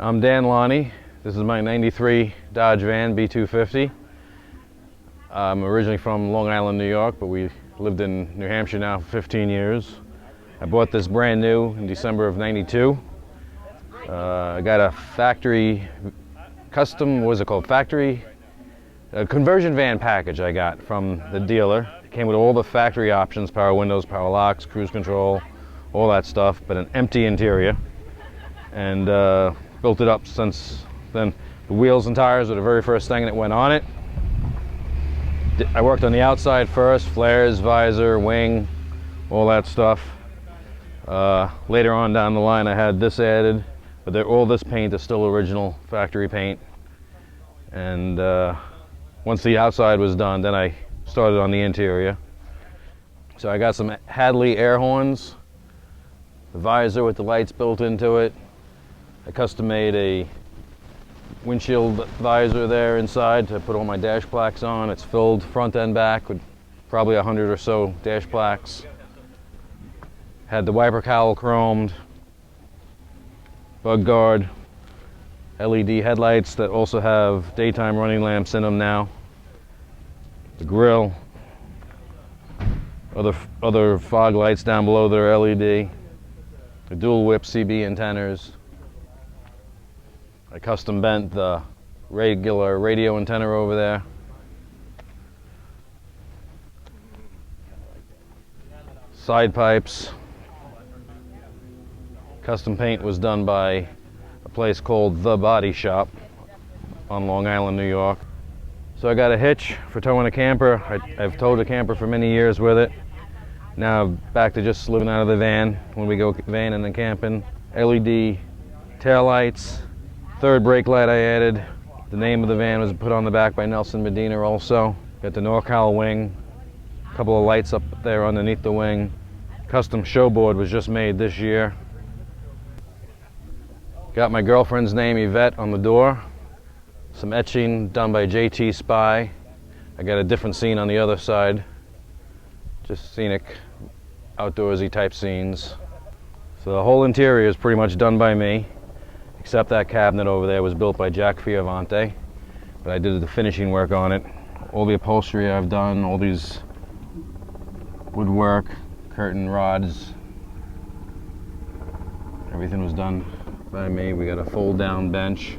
I'm Dan Lonie. This is my 93 Dodge van B250. I'm originally from Long Island, New York, but we lived in New Hampshire now for 15 years. I bought this brand new in December of '92. I got a factory custom, what is it called? A conversion van package I got from the dealer. It came with all the factory options, power windows, power locks, cruise control, all that stuff, but an empty interior. And built it up since then. The wheels and tires were the very first thing that went on it. I worked on the outside first, flares, visor, wing, all that stuff. Later on down the line I had this added, but all this paint is still original factory paint. And once the outside was done, then I started on the interior. So I got some Hadley air horns, the visor with the lights built into it. I custom made a windshield visor there inside to put all my dash plaques on. It's filled front and back with probably 100 or so dash plaques. Had the wiper cowl chromed, bug guard, LED headlights that also have daytime running lamps in them now. The grille, other fog lights down below that are LED. The dual whip CB antennas. I custom bent the regular radio antenna over there. Side pipes. Custom paint was done by a place called The Body Shop on Long Island, New York. So I got a hitch for towing a camper. I've towed a camper for many years with it. Now back to just living out of the van when we go vanning and camping. LED taillights. Third brake light I added. The name of the van was put on the back by Nelson Medina also. Got the NorCal wing. A couple of lights up there underneath the wing. Custom showboard was just made this year. Got my girlfriend's name, Yvette, on the door. Some etching done by J.T. Spy. I got a different scene on the other side. Just scenic, outdoorsy type scenes. So the whole interior is pretty much done by me, except that cabinet over there was built by G.S.V.R.s, but I did the finishing work on it. All the upholstery I've done, all these woodwork, curtain rods, everything was done by me. We got a fold down bench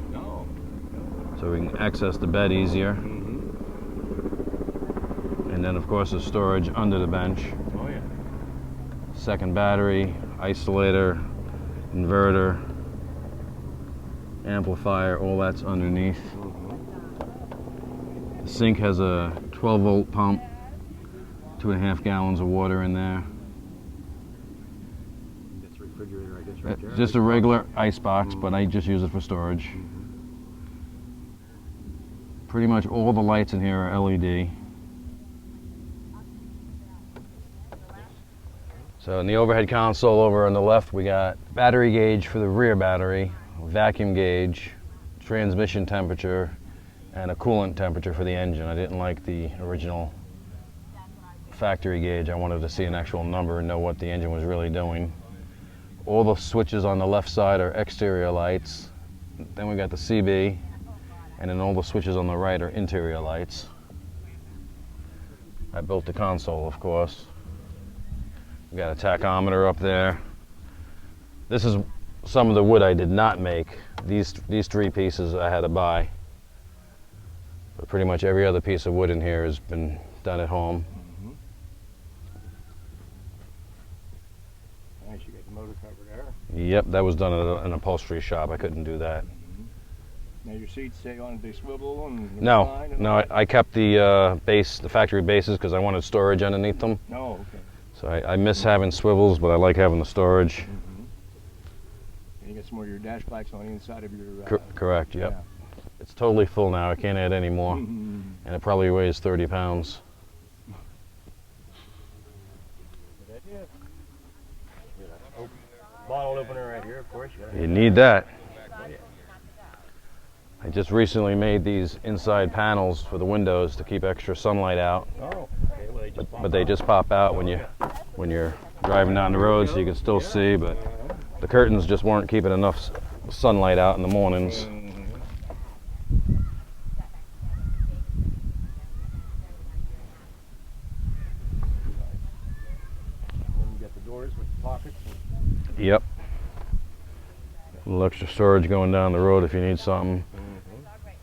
so we can access the bed easier. And then of course the storage under the bench. Oh yeah. Second battery, isolator, inverter, amplifier, all that's underneath. The sink has a 12-volt pump, 2.5 gallons of water in there. That's a refrigerator, I guess, right there. Just a regular ice box, but I just use it for storage. Pretty much all the lights in here are LED. So in the overhead console over on the left, we got battery gauge for the rear battery, vacuum gauge, transmission temperature, and a coolant temperature for the engine. I didn't like the original factory gauge. I wanted to see an actual number and know what the engine was really doing. All the switches on the left side are exterior lights. Then we got the CB, and then all the switches on the right are interior lights. I built the console, of course. We got a tachometer up there. This is some of the wood I did not make. These three pieces I had to buy. But pretty much every other piece of wood in here has been done at home. Nice, you got the motor cover there. Yep, that was done at an upholstery shop. I couldn't do that. Now your seats stay on, they swivel and no, I kept the the factory bases because I wanted storage underneath them. Oh, okay. So I miss having swivels, but I like having the storage. And you got some more of your dash plaques on the inside of your... Correct, yep. Yeah. It's totally full now. I can't add any more. And it probably weighs 30 pounds. Good idea. Bottle opener right here, of course. You need that. I just recently made these inside panels for the windows to keep extra sunlight out. Oh, okay. Well, but they just pop out when you're driving down the road, so you can still see. But the curtains just weren't keeping enough sunlight out in the mornings. Doors with pockets. Yep. A little extra storage going down the road if you need something.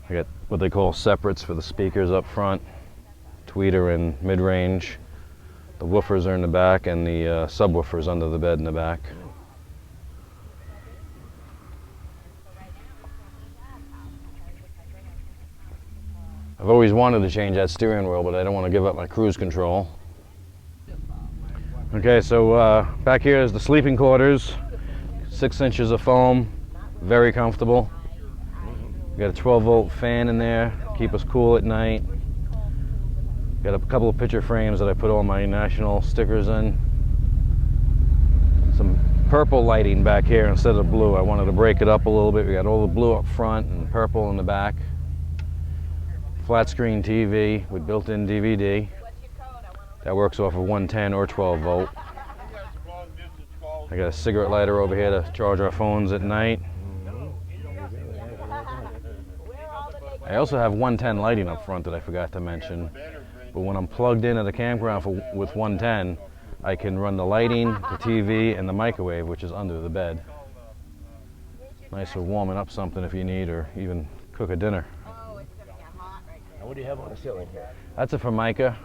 I got what they call separates for the speakers up front, tweeter and mid-range. The woofers are in the back and the subwoofers under the bed in the back. I've always wanted to change that steering wheel, but I don't want to give up my cruise control. Okay, so back here is the sleeping quarters. 6 inches of foam, very comfortable. We got a 12-volt fan in there, keep us cool at night. Got a couple of picture frames that I put all my national stickers in. Some purple lighting back here instead of blue. I wanted to break it up a little bit. We got all the blue up front and purple in the back. Flat screen TV with built-in DVD. That works off of 110 or 12 volt. I got a cigarette lighter over here to charge our phones at night. I also have 110 lighting up front that I forgot to mention. But when I'm plugged in at the campground with 110, I can run the lighting, the TV, and the microwave, which is under the bed. Nice for warming up something if you need, or even cook a dinner. Now what do you have on the ceiling here? That's a Formica,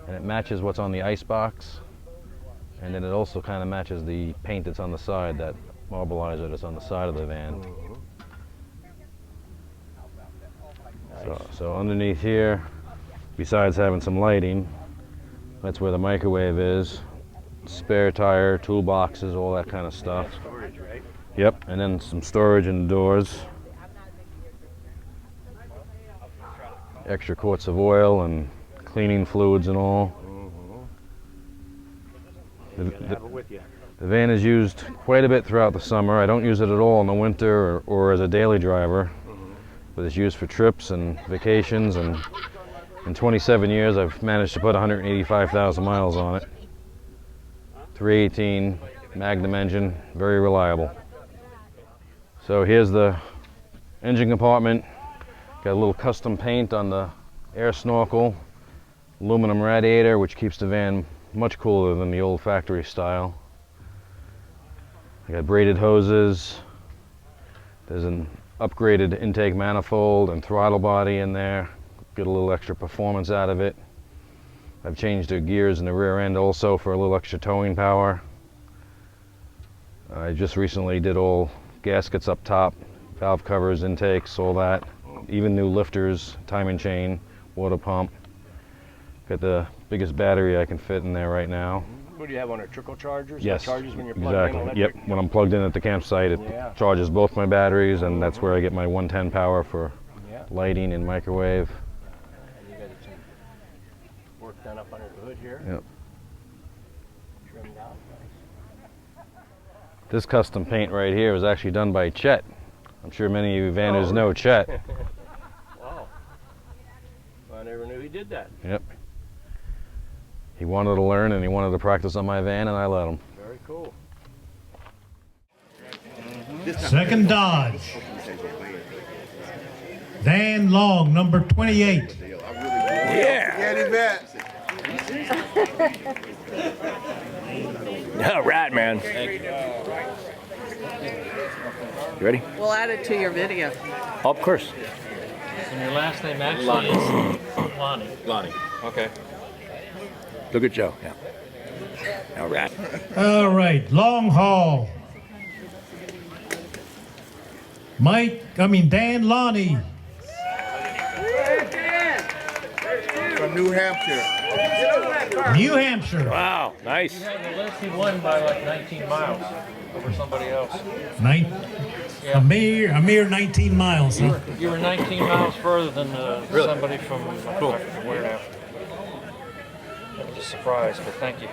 and it matches what's on the ice box. And then it also kind of matches the paint that's on the side, that marbleizer that's on the side of the van. So underneath here, besides having some lighting, that's where the microwave is. Spare tire, toolboxes, all that kind of stuff. Storage, right? Yep, and then some storage in the doors. Extra quarts of oil and cleaning fluids and all. The van is used quite a bit throughout the summer. I don't use it at all in the winter or as a daily driver, but it's used for trips and vacations, and in 27 years I've managed to put 185,000 miles on it. 318 Magnum engine, very reliable. So here's the engine compartment. Got a little custom paint on the air snorkel, aluminum radiator, which keeps the van much cooler than the old factory style. I got braided hoses. There's an upgraded intake manifold and throttle body in there. Get a little extra performance out of it. I've changed the gears in the rear end also for a little extra towing power. I just recently did all gaskets up top, valve covers, intakes, all that. Even new lifters, timing chain, water pump. Got the biggest battery I can fit in there right now. What do you have on it? Trickle chargers? Yes, It charges when you're plugged exactly. in electric? Yep, when I'm plugged in at the campsite, it charges both my batteries, and that's where I get my 110 power for lighting and microwave. And you got some work done up under the hood here. Yep. Trimmed out. This custom paint right here was actually done by Chet. I'm sure many of you vanners know Chet. Wow. I never knew he did that. Yep. He wanted to learn and he wanted to practice on my van, and I let him. Very cool. Second Dodge. Dan Long, number 28. Yeah. All right, man. You ready? We'll add it to your video. Oh, of course. And your last name actually is Lonie. Lonnie. Okay. Look at Joe. Yeah. All right. All right, long haul. Dan Lonie. From New Hampshire. New Hampshire. Wow. Nice. He had the list, he won by like 19 miles over somebody else. A mere 19 miles, huh? You were 19 miles further than somebody from where now. That was a surprise, but thank you.